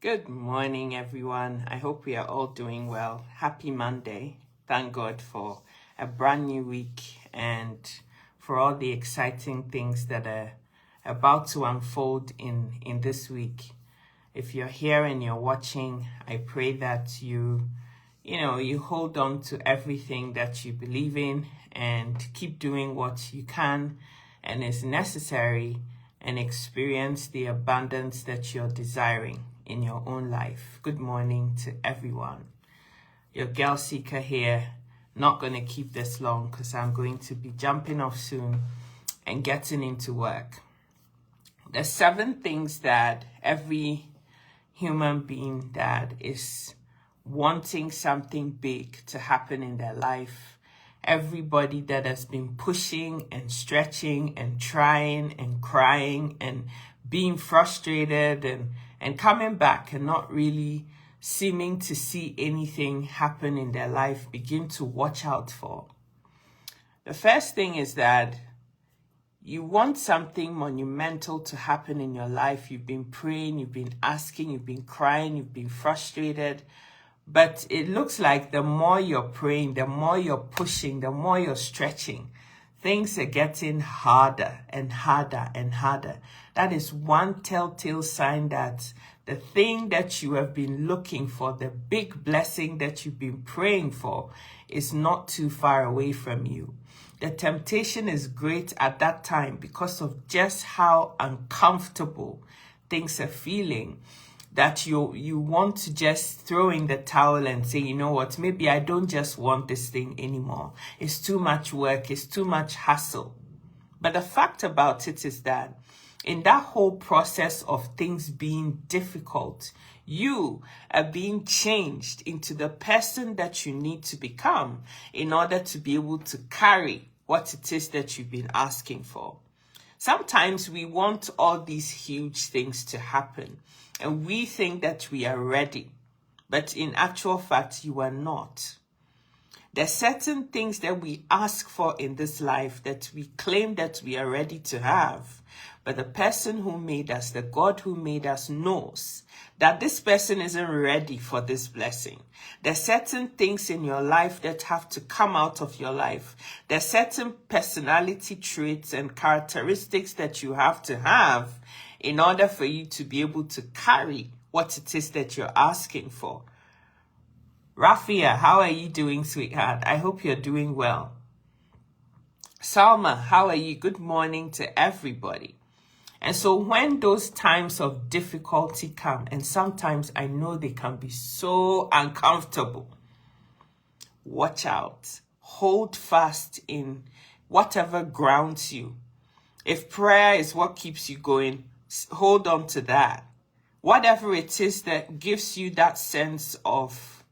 Good morning, everyone. I hope we are all doing well. Happy Monday. Thank God for a brand new week and for all the exciting things that are about to unfold in this week. If you're here and you're watching, I pray that you hold on to everything that you believe in and keep doing what you can and is necessary and experience the abundance that you're desiring in your own life. Good morning to everyone. Your girl Seeker here. Not going to keep this long because I'm going to be jumping off soon and getting into work. There's 7 things that every human being that is wanting something big to happen in their life, everybody that has been pushing and stretching and trying and crying and being frustrated and coming back and not really seeming to see anything happen in their life, begin to watch out for. The first thing is that you want something monumental to happen in your life. You've been praying, you've been asking, you've been crying, you've been frustrated. But it looks like the more you're praying, the more you're pushing, the more you're stretching, things are getting harder and harder and harder. That is one telltale sign that the thing that you have been looking for, the big blessing that you've been praying for, is not too far away from you. The temptation is great at that time because of just how uncomfortable things are feeling, that you want to just throw in the towel and say, you know what, maybe I don't just want this thing anymore. It's too much work, it's too much hassle. But the fact about it is that in that whole process of things being difficult, you are being changed into the person that you need to become in order to be able to carry what it is that you've been asking for. Sometimes we want all these huge things to happen and we think that we are ready, but in actual fact, you are not. There are certain things that we ask for in this life that we claim that we are ready to have, but the person who made us, the God who made us, knows that this person isn't ready for this blessing. There are certain things in your life that have to come out of your life. There are certain personality traits and characteristics that you have to have in order for you to be able to carry what it is that you're asking for. Rafia, how are you doing, sweetheart? I hope you're doing well. Salma, how are you? Good morning to everybody. And so when those times of difficulty come, and sometimes I know they can be so uncomfortable, watch out. Hold fast in whatever grounds you. If prayer is what keeps you going, hold on to that. Whatever it is that gives you that sense of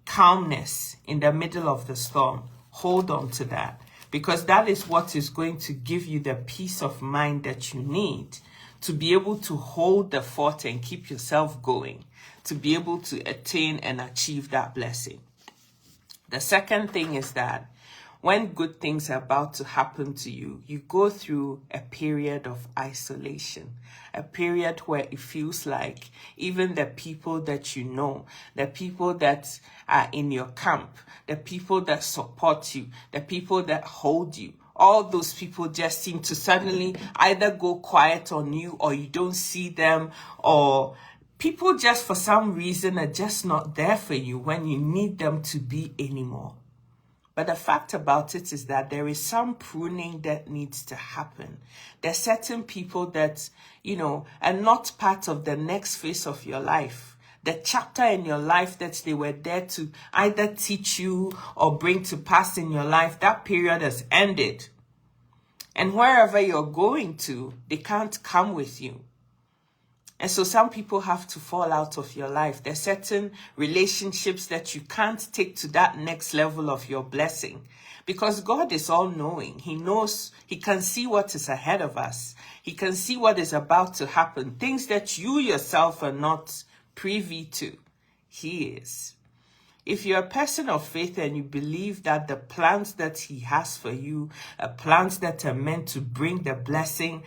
calmness in the middle of the storm, hold on to that. Because that is what is going to give you the peace of mind that you need to be able to hold the fort and keep yourself going, to be able to attain and achieve that blessing. The second thing is that when good things are about to happen to you, you go through a period of isolation, a period where it feels like even the people that you know, the people that are in your camp, the people that support you, the people that hold you, all those people just seem to suddenly either go quiet on you, or you don't see them, or people just for some reason are just not there for you when you need them to be anymore. But the fact about it is that there is some pruning that needs to happen. There are certain people that, are not part of the next phase of your life. The chapter in your life that they were there to either teach you or bring to pass in your life, that period has ended. And wherever you're going to, they can't come with you. And so some people have to fall out of your life. There are certain relationships that you can't take to that next level of your blessing. Because God is all-knowing. He knows, He can see what is ahead of us. He can see what is about to happen. Things that you yourself are not privy to. He is. If you're a person of faith and you believe that the plans that He has for you are plans that are meant to bring the blessing,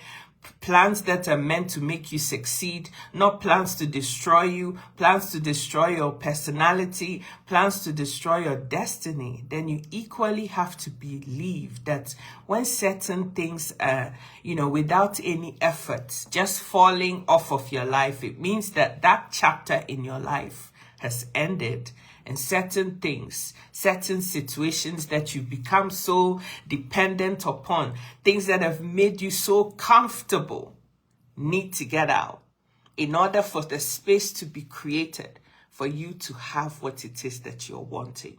plans that are meant to make you succeed, not plans to destroy you, plans to destroy your personality, plans to destroy your destiny, then you equally have to believe that when certain things are, without any effort, just falling off of your life, it means that that chapter in your life has ended. And certain things, certain situations that you become so dependent upon, things that have made you so comfortable, need to get out in order for the space to be created for you to have what it is that you're wanting.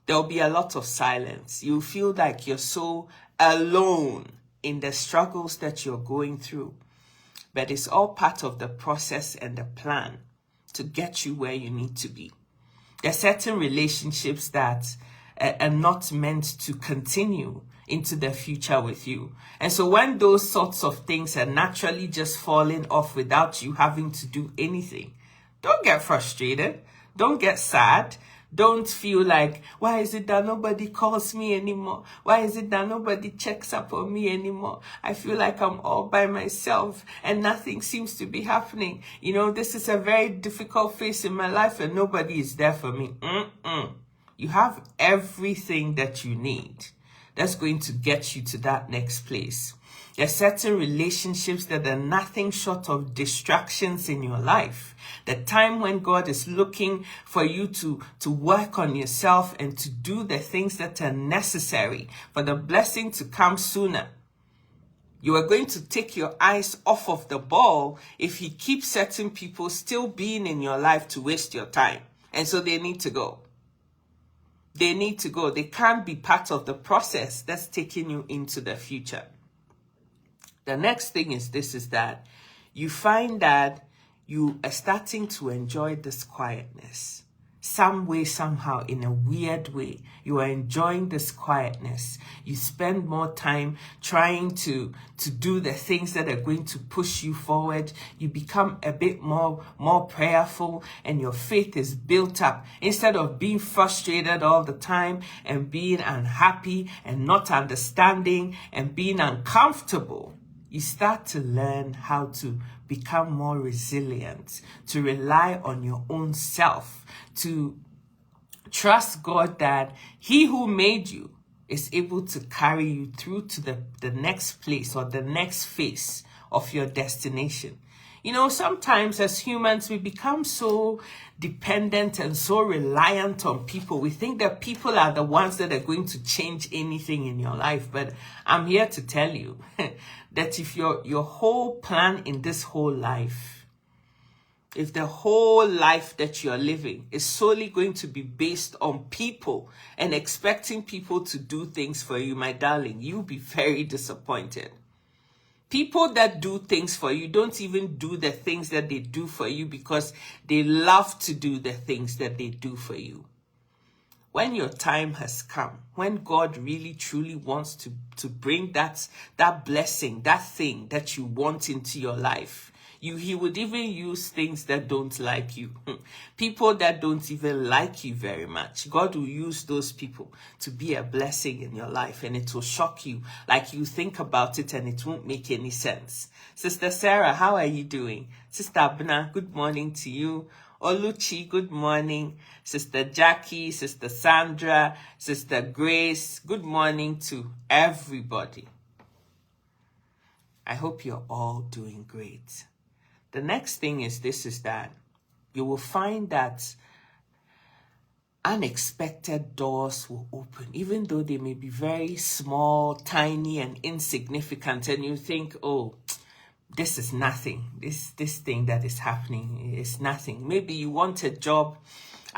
There'll be a lot of silence. You'll feel like you're so alone in the struggles that you're going through. But it's all part of the process and the plan to get you where you need to be. There are certain relationships that are not meant to continue into the future with you. And so when those sorts of things are naturally just falling off without you having to do anything, don't get frustrated. Don't get sad. Don't feel like, why is it that nobody calls me anymore? Why is it that nobody checks up on me anymore? I feel like I'm all by myself and nothing seems to be happening. This is a very difficult phase in my life and nobody is there for me. You have everything that you need that's going to get you to that next place. There are certain relationships that are nothing short of distractions in your life. The time when God is looking for you to work on yourself and to do the things that are necessary for the blessing to come sooner. You are going to take your eyes off of the ball if you keep certain people still being in your life to waste your time. And so they need to go. They need to go. They can't be part of the process that's taking you into the future. The next thing is that you find that you are starting to enjoy this quietness. Some way, somehow, in a weird way, you are enjoying this quietness. You spend more time trying to do the things that are going to push you forward. You become a bit more prayerful and your faith is built up. Instead of being frustrated all the time and being unhappy and not understanding and being uncomfortable, you start to learn how to become more resilient, to rely on your own self, to trust God that He who made you is able to carry you through to the next place or the next phase of your destination. Sometimes as humans, we become so dependent and so reliant on people. We think that people are the ones that are going to change anything in your life. But I'm here to tell you that if your whole plan in this whole life, if the whole life that you're living is solely going to be based on people and expecting people to do things for you, my darling, you'll be very disappointed. People that do things for you don't even do the things that they do for you because they love to do the things that they do for you. When your time has come, when God really truly wants to bring that blessing, that thing that you want into your life, He would even use things that don't like you. People that don't even like you very much. God will use those people to be a blessing in your life, and it will shock you. Like you think about it and it won't make any sense. Sister Sarah, how are you doing? Sister Abna, good morning to you. Oluchi, good morning. Sister Jackie, Sister Sandra, Sister Grace, good morning to everybody. I hope you're all doing great. The next thing is that you will find that unexpected doors will open, even though they may be very small, tiny, and insignificant. And you think, oh, this is nothing. This thing that is happening is nothing. Maybe you want a job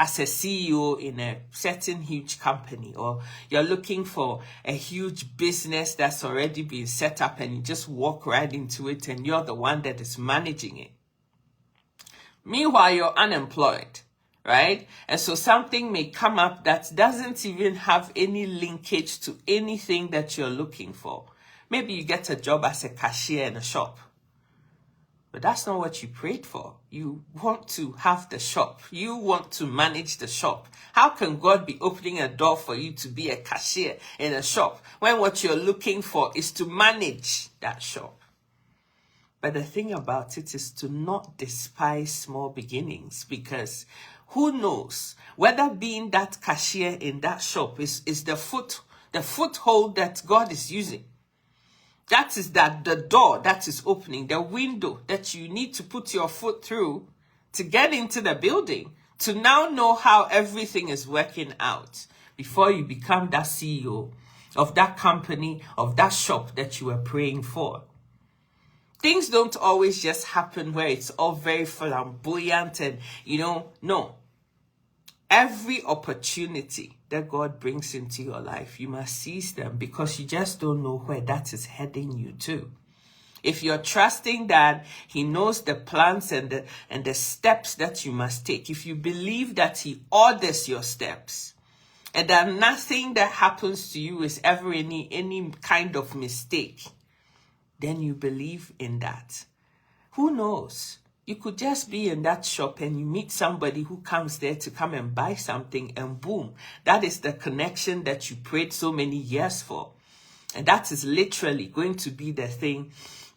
as a CEO in a certain huge company, or you're looking for a huge business that's already been set up and you just walk right into it and you're the one that is managing it. Meanwhile, you're unemployed, right? And so something may come up that doesn't even have any linkage to anything that you're looking for. Maybe you get a job as a cashier in a shop. But that's not what you prayed for. You want to have the shop. You want to manage the shop. How can God be opening a door for you to be a cashier in a shop when what you're looking for is to manage that shop? But the thing about it is to not despise small beginnings, because who knows whether being that cashier in that shop is the foothold that God is using. That is the door that is opening, the window that you need to put your foot through to get into the building, to now know how everything is working out before you become that CEO of that company, of that shop that you were praying for. Things don't always just happen where it's all very flamboyant and, no. Every opportunity that God brings into your life, you must seize them, because you just don't know where that is heading you to. If you're trusting that he knows the plans and the steps that you must take, if you believe that he orders your steps, and that nothing that happens to you is ever any kind of mistake, then you believe in that. Who knows? You could just be in that shop and you meet somebody who comes there to come and buy something, and boom, that is the connection that you prayed so many years for. And that is literally going to be the thing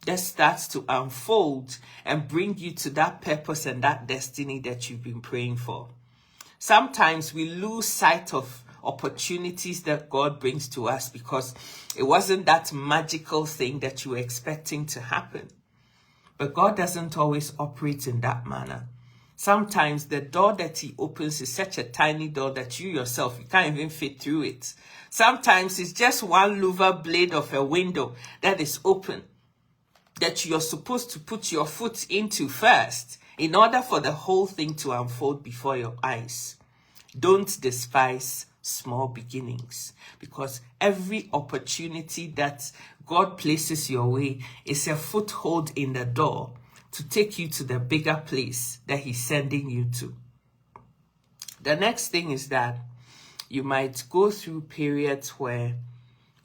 that starts to unfold and bring you to that purpose and that destiny that you've been praying for. Sometimes we lose sight of opportunities that God brings to us because it wasn't that magical thing that you were expecting to happen. But God doesn't always operate in that manner. Sometimes the door that he opens is such a tiny door that you yourself, you can't even fit through it. Sometimes it's just one louver blade of a window that is open, that you're supposed to put your foot into first in order for the whole thing to unfold before your eyes. Don't despise small beginnings, because every opportunity that God places your way is a foothold in the door to take you to the bigger place that he's sending you to. The next thing is that you might go through periods where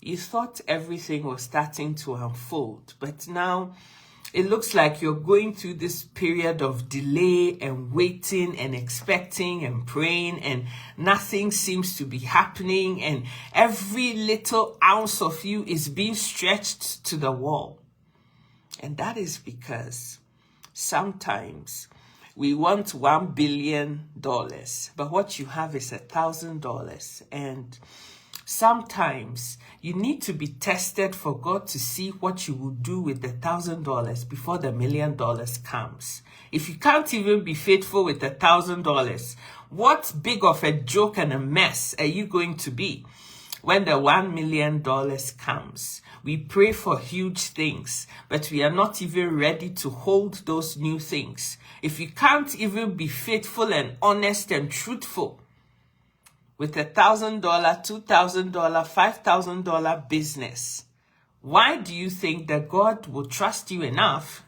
you thought everything was starting to unfold, but now it looks like you're going through this period of delay and waiting and expecting and praying, and nothing seems to be happening, and every little ounce of you is being stretched to the wall. And that is because sometimes we want $1 billion, but what you have is $1,000. And sometimes you need to be tested for God to see what you will do with the $1,000 before the $1 million comes. If you can't even be faithful with the $1,000, what big of a joke and a mess are you going to be when the $1 million comes? We pray for huge things, but we are not even ready to hold those new things. If you can't even be faithful and honest and truthful with $1,000, $2,000, $5,000 business, why do you think that God will trust you enough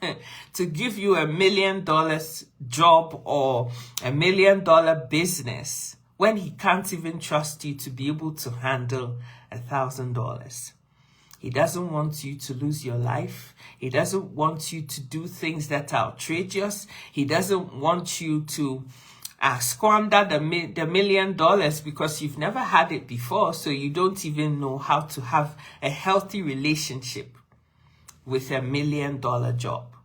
to give you $1 million job or $1 million business when he can't even trust you to be able to handle $1,000? He doesn't want you to lose your life. He doesn't want you to do things that are outrageous. He doesn't want you to squander the $1 million because you've never had it before, so you don't even know how to have a healthy relationship with $1 million job.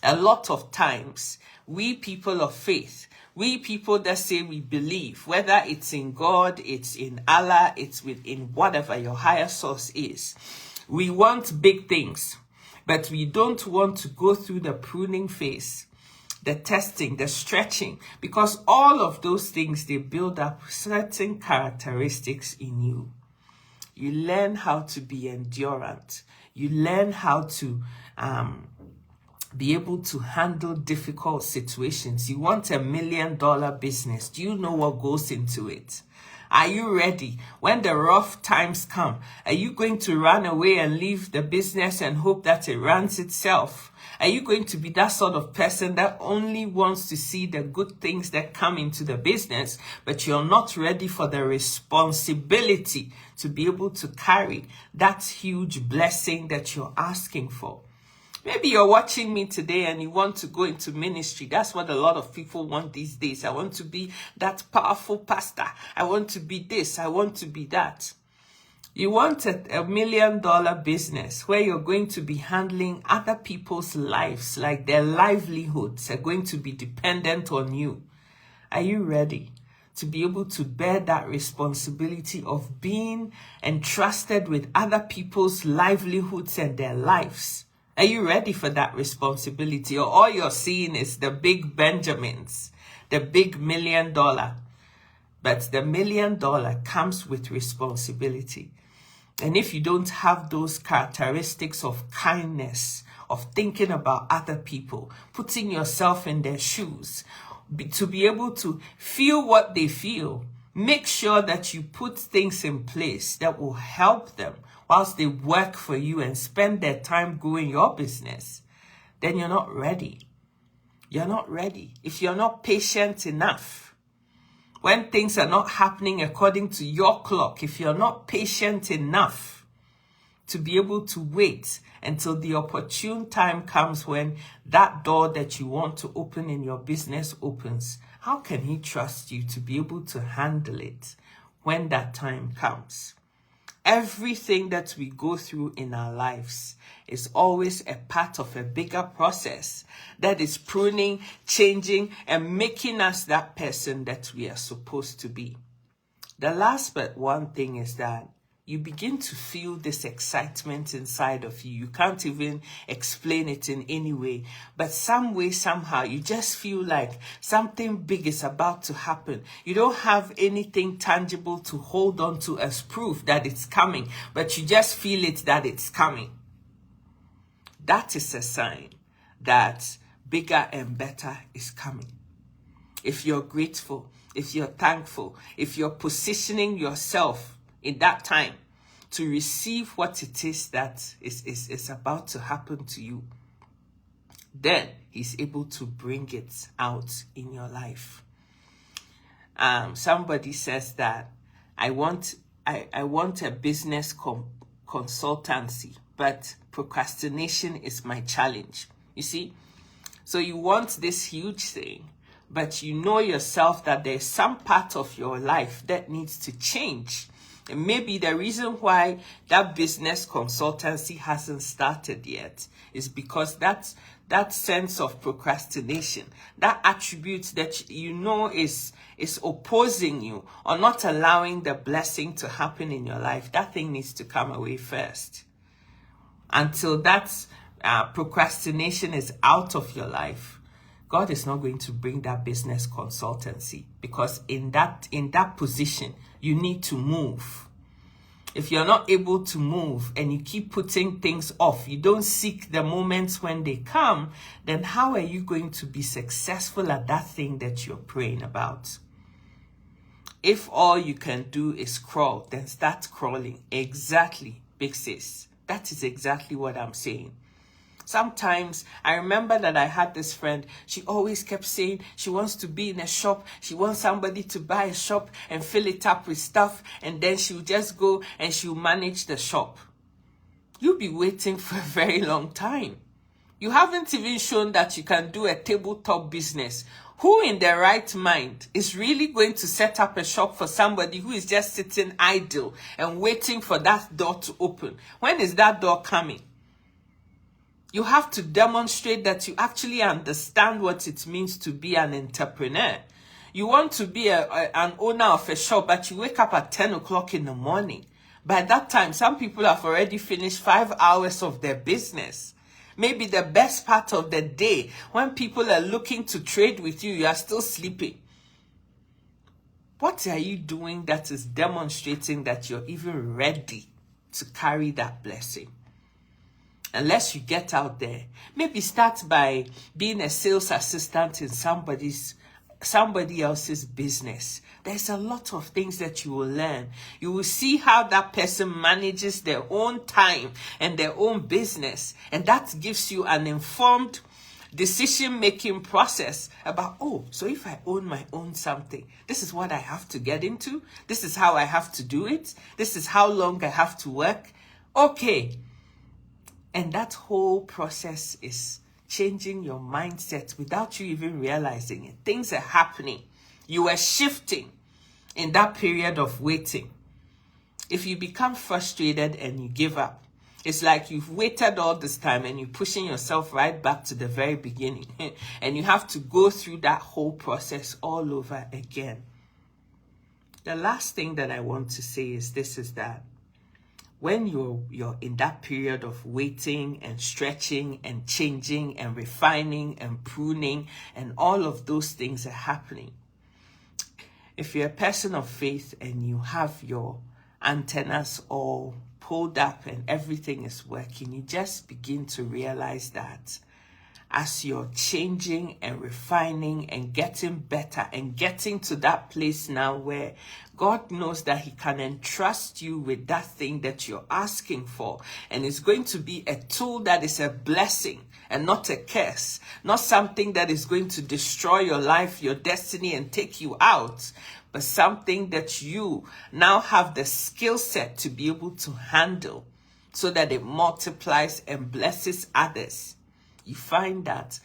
A lot of times, we people of faith, we people that say we believe, whether it's in God, it's in Allah, it's within whatever your higher source is, we want big things, but we don't want to go through the pruning phase, the testing, the stretching, because all of those things, they build up certain characteristics in you. You learn how to be endurant. You learn how to be able to handle difficult situations. You want $1 million business. Do you know what goes into it? Are you ready? When the rough times come, are you going to run away and leave the business and hope that it runs itself? Are you going to be that sort of person that only wants to see the good things that come into the business, but you're not ready for the responsibility to be able to carry that huge blessing that you're asking for? Maybe you're watching me today and you want to go into ministry. That's what a lot of people want these days. I want to be that powerful pastor. I want to be this. I want to be that. You want a $1 million business where you're going to be handling other people's lives, like their livelihoods are going to be dependent on you. Are you ready to be able to bear that responsibility of being entrusted with other people's livelihoods and their lives? Are you ready for that responsibility? Or all you're seeing is the big Benjamins, the big $1 million. But the $1 million comes with responsibility. And if you don't have those characteristics of kindness, of thinking about other people, putting yourself in their shoes, to be able to feel what they feel, make sure that you put things in place that will help them whilst they work for you and spend their time growing your business, then you're not ready. You're not ready. If you're not patient enough, when things are not happening according to your clock, if you're not patient enough to be able to wait until the opportune time comes when that door that you want to open in your business opens, how can he trust you to be able to handle it when that time comes? Everything that we go through in our lives is always a part of a bigger process that is pruning, changing, and making us that person that we are supposed to be. The last but one thing is that you begin to feel this excitement inside of you. You can't even explain it in any way, but some way, somehow, you just feel like something big is about to happen. You don't have anything tangible to hold on to as proof that it's coming, but you just feel it that it's coming. That is a sign that bigger and better is coming. If you're grateful, if you're thankful, if you're positioning yourself in that time to receive what it is that is about to happen to you, then he's able to bring it out in your life. Somebody says that I want a business consultancy, but procrastination is my challenge. You see, so you want this huge thing, but you know yourself that there's some part of your life that needs to change. And maybe the reason why that business consultancy hasn't started yet is because that sense of procrastination, that attribute that you know is opposing you or not allowing the blessing to happen in your life, that thing needs to come away first. Until that procrastination is out of your life, God is not going to bring that business consultancy, because in that position, you need to move. If you're not able to move and you keep putting things off, you don't seek the moments when they come, then how are you going to be successful at that thing that you're praying about? If all you can do is crawl, then start crawling. Exactly, big sis. That is exactly what I'm saying. Sometimes I remember that I had this friend. She always kept saying she wants to be in a shop. She wants somebody to buy a shop and fill it up with stuff. And then she'll just go and she'll manage the shop. You'll be waiting for a very long time. You haven't even shown that you can do a tabletop business. Who in their right mind is really going to set up a shop for somebody who is just sitting idle and waiting for that door to open? When is that door coming? You have to demonstrate that you actually understand what it means to be an entrepreneur. You want to be an owner of a shop, but you wake up at 10 o'clock in the morning. By that time, some people have already finished 5 hours of their business. Maybe the best part of the day, when people are looking to trade with you, you are still sleeping. What are you doing that is demonstrating that you're even ready to carry that blessing? Unless you get out there, maybe start by being a sales assistant in somebody else's business. There's a lot of things that you will learn. You will see how that person manages their own time and their own business. And that gives you an informed decision-making process about, oh, so if I own my own something, this is what I have to get into. This is how I have to do it. This is how long I have to work. Okay. And that whole process is changing your mindset without you even realizing it. Things are happening. You are shifting in that period of waiting. If you become frustrated and you give up, it's like you've waited all this time and you're pushing yourself right back to the very beginning. And you have to go through that whole process all over again. The last thing that I want to say is this, is that when you're in that period of waiting and stretching and changing and refining and pruning and all of those things are happening, if you're a person of faith and you have your antennas all pulled up and everything is working, you just begin to realize that as you're changing and refining and getting better and getting to that place now where God knows that he can entrust you with that thing that you're asking for, and it's going to be a tool that is a blessing and not a curse, not something that is going to destroy your life, your destiny, and take you out, but something that you now have the skill set to be able to handle so that it multiplies and blesses others. You find that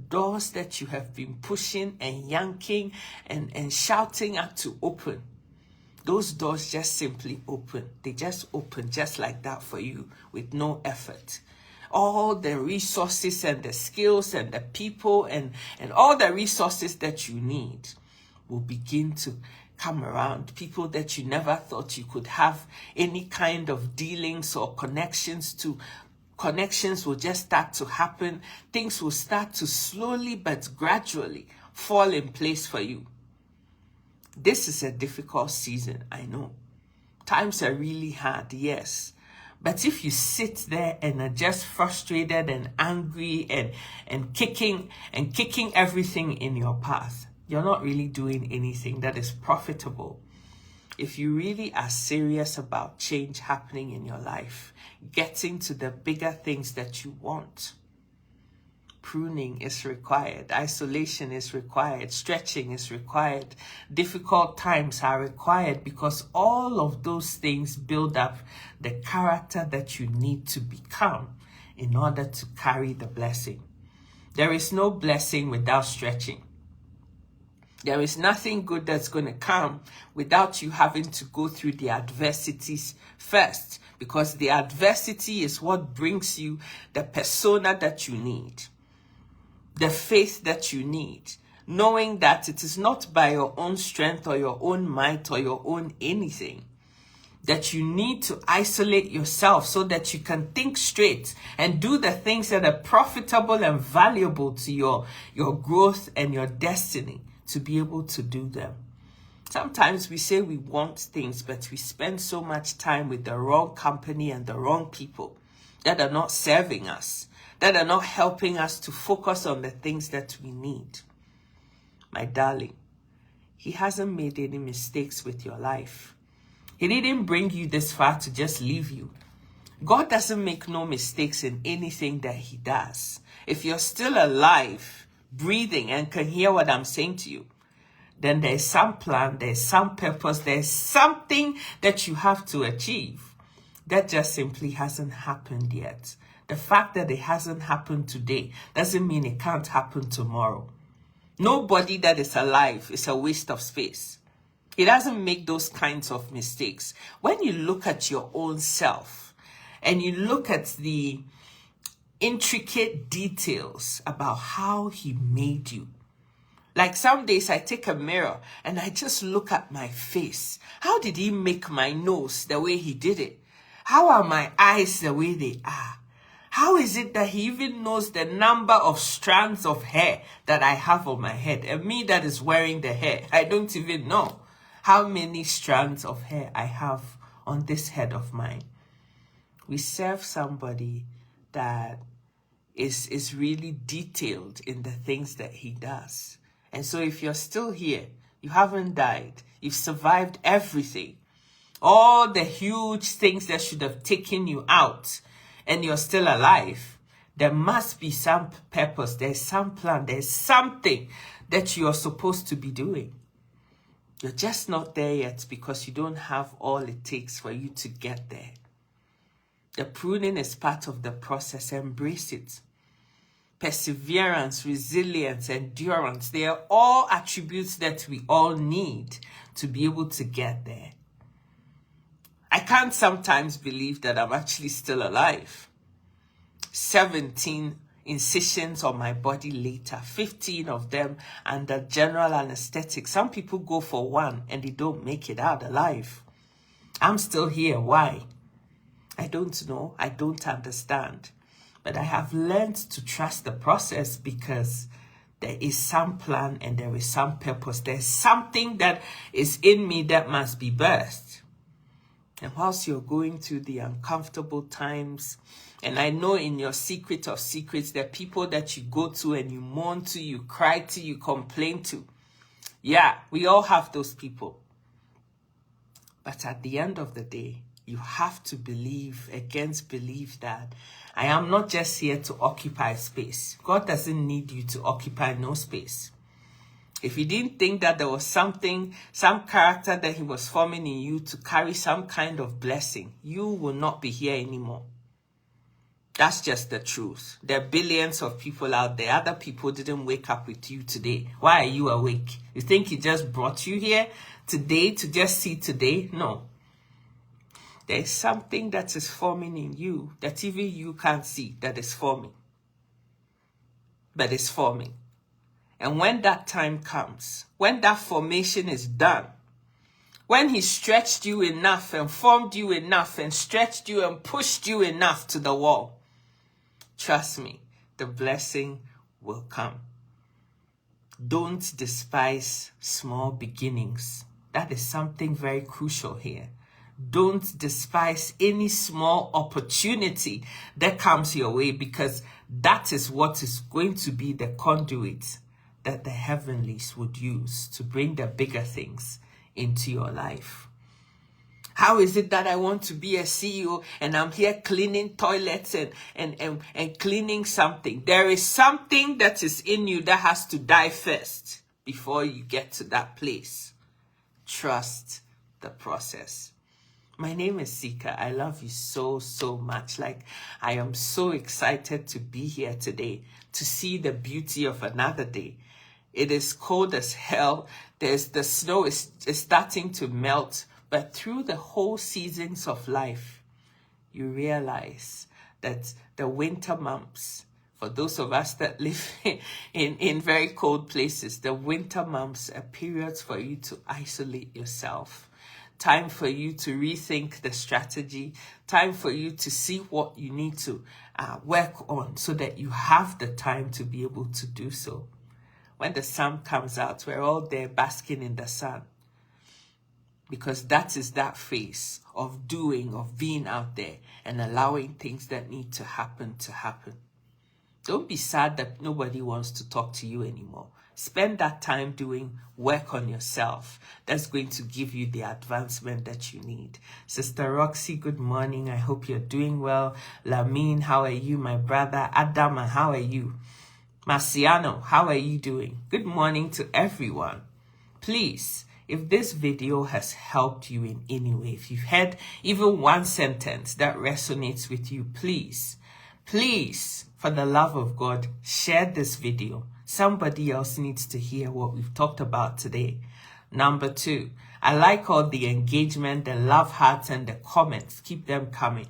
doors that you have been pushing and yanking and shouting at to open, those doors just simply open. They just open just like that for you with no effort. All the resources and the skills and the people and all the resources that you need will begin to come around. People that you never thought you could have any kind of dealings or connections to. Connections will just start to happen. Things will start to slowly but gradually fall in place for you. This is a difficult season, I know. Times are really hard, yes. But if you sit there and are just frustrated and angry and kicking everything in your path, you're not really doing anything that is profitable. If you really are serious about change happening in your life, getting to the bigger things that you want, pruning is required, isolation is required, stretching is required, difficult times are required, because all of those things build up the character that you need to become in order to carry the blessing. There is no blessing without stretching. There is nothing good that's going to come without you having to go through the adversities first, because the adversity is what brings you the persona that you need, the faith that you need, knowing that it is not by your own strength or your own might or your own anything, that you need to isolate yourself so that you can think straight and do the things that are profitable and valuable to your growth and your destiny, to be able to do them. Sometimes we say we want things, but we spend so much time with the wrong company and the wrong people that are not serving us, that are not helping us to focus on the things that we need. My darling, he hasn't made any mistakes with your life. He didn't bring you this far to just leave you. God doesn't make no mistakes in anything that he does. If you're still alive, breathing, and can hear what I'm saying to you, then there's some plan, there's some purpose, there's something that you have to achieve. That just simply hasn't happened yet. The fact that it hasn't happened today doesn't mean it can't happen tomorrow. Nobody that is alive is a waste of space. He doesn't make those kinds of mistakes. When you look at your own self and you look at the intricate details about how he made you. Like some days I take a mirror and I just look at my face. How did he make my nose the way he did it? How are my eyes the way they are? How is it that he even knows the number of strands of hair that I have on my head? And me that is wearing the hair, I don't even know how many strands of hair I have on this head of mine. We serve somebody that is really detailed in the things that he does. And so if you're still here, you haven't died, you've survived everything, all the huge things that should have taken you out, and you're still alive, there must be some purpose, there's some plan, there's something that you're supposed to be doing. You're just not there yet because you don't have all it takes for you to get there. The pruning is part of the process. Embrace it. Perseverance, resilience, endurance, they are all attributes that we all need to be able to get there. I can't sometimes believe that I'm actually still alive. 17 incisions on my body later, 15 of them under general anesthetic. Some people go for one and they don't make it out alive. I'm still here. Why? I don't know. I don't understand. But I have learned to trust the process because there is some plan and there is some purpose. There's something that is in me that must be birthed. And whilst you're going through the uncomfortable times, and I know in your secret of secrets, there are people that you go to and you mourn to, you cry to, you complain to. Yeah, we all have those people. But at the end of the day, you have to believe that I am not just here to occupy space. God doesn't need you to occupy no space. If you didn't think that there was something, some character that he was forming in you to carry some kind of blessing, you will not be here anymore. That's just the truth. There are billions of people out there. Other people didn't wake up with you today. Why are you awake? You think he just brought you here today to just see today? No. There is something that is forming in you that even you can't see that is forming. But it's forming. And when that time comes, when that formation is done, when he stretched you enough and formed you enough and stretched you and pushed you enough to the wall, trust me, the blessing will come. Don't despise small beginnings. That is something very crucial here. Don't despise any small opportunity that comes your way, because that is what is going to be the conduit that the heavenlies would use to bring the bigger things into your life. How is it that I want to be a CEO and I'm here cleaning toilets and cleaning something? There is something that is in you that has to die first before you get to that place. Trust the process. My name is Sika. I love you so, so much. Like, I am so excited to be here today to see the beauty of another day. It is cold as hell. The snow is starting to melt. But through the whole seasons of life, you realize that the winter months, for those of us that live in very cold places, the winter months are periods for you to isolate yourself. Time for you to rethink the strategy. Time for you to see what you need to work on so that you have the time to be able to do so. When the sun comes out, we're all there basking in the sun. Because that is that phase of doing, of being out there and allowing things that need to happen to happen. Don't be sad that nobody wants to talk to you anymore. Spend that time doing work on yourself. That's going to give you the advancement that you need. Sister Roxy, good morning. I hope you're doing well. Lamine, how are you? My brother Adama, how are you? Marciano, how are you doing? Good morning to everyone. Please, if this video has helped you in any way, if you've heard even one sentence that resonates with you, please, for the love of God, share this video. Somebody else needs to hear what we've talked about today. Number 2, I like all the engagement, the love hearts, and the comments. Keep them coming.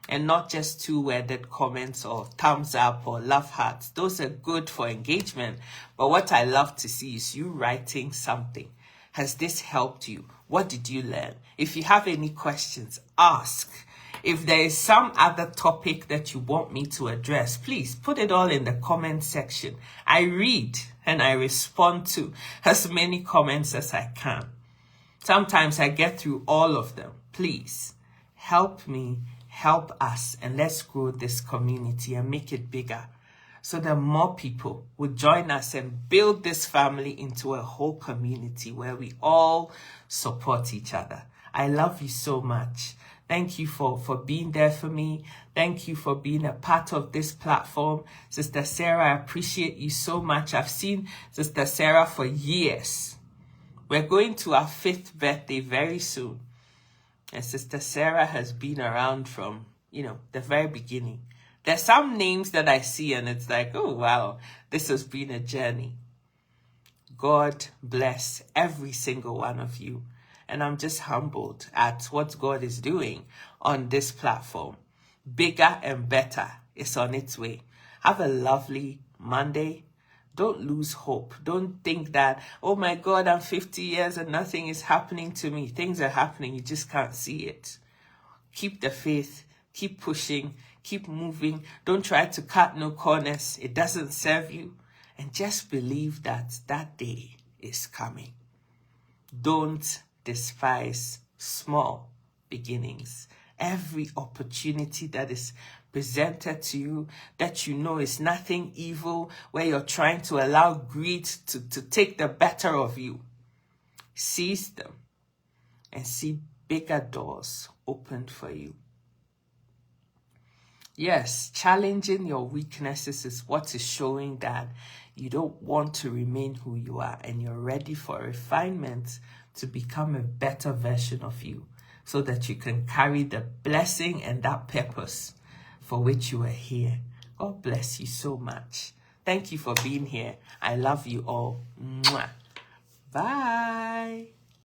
And not just 2-worded comments or thumbs up or love hearts. Those are good for engagement. But what I love to see is you writing something. Has this helped you? What did you learn? If you have any questions, ask. If there is some other topic that you want me to address, please put it all in the comment section. I read and I respond to as many comments as I can. Sometimes I get through all of them. Please help me, help us, and let's grow this community and make it bigger, so that more people would join us and build this family into a whole community where we all support each other. I love you so much. Thank you for being there for me. Thank you for being a part of this platform. Sister Sarah, I appreciate you so much. I've seen Sister Sarah for years. We're going to our 5th birthday very soon. And Sister Sarah has been around from, the very beginning. There's some names that I see and it's like, oh, wow, this has been a journey. God bless every single one of you. And I'm just humbled at what God is doing on this platform. Bigger and better is on its way. Have a lovely Monday. Don't lose hope. Don't think that, oh my God, I'm 50 years and nothing is happening to me. Things are happening. You just can't see it. Keep the faith. Keep pushing. Keep moving. Don't try to cut no corners. It doesn't serve you. And just believe that that day is coming. Don't despise small beginnings. Every opportunity that is presented to you that you know is nothing evil, where you're trying to allow greed to take the better of you, seize them and see bigger doors opened for you. Yes, challenging your weaknesses is what is showing that you don't want to remain who you are and you're ready for refinement to become a better version of you, so that you can carry the blessing and that purpose for which you are here. God bless you so much. Thank you for being here. I love you all. Mwah. Bye.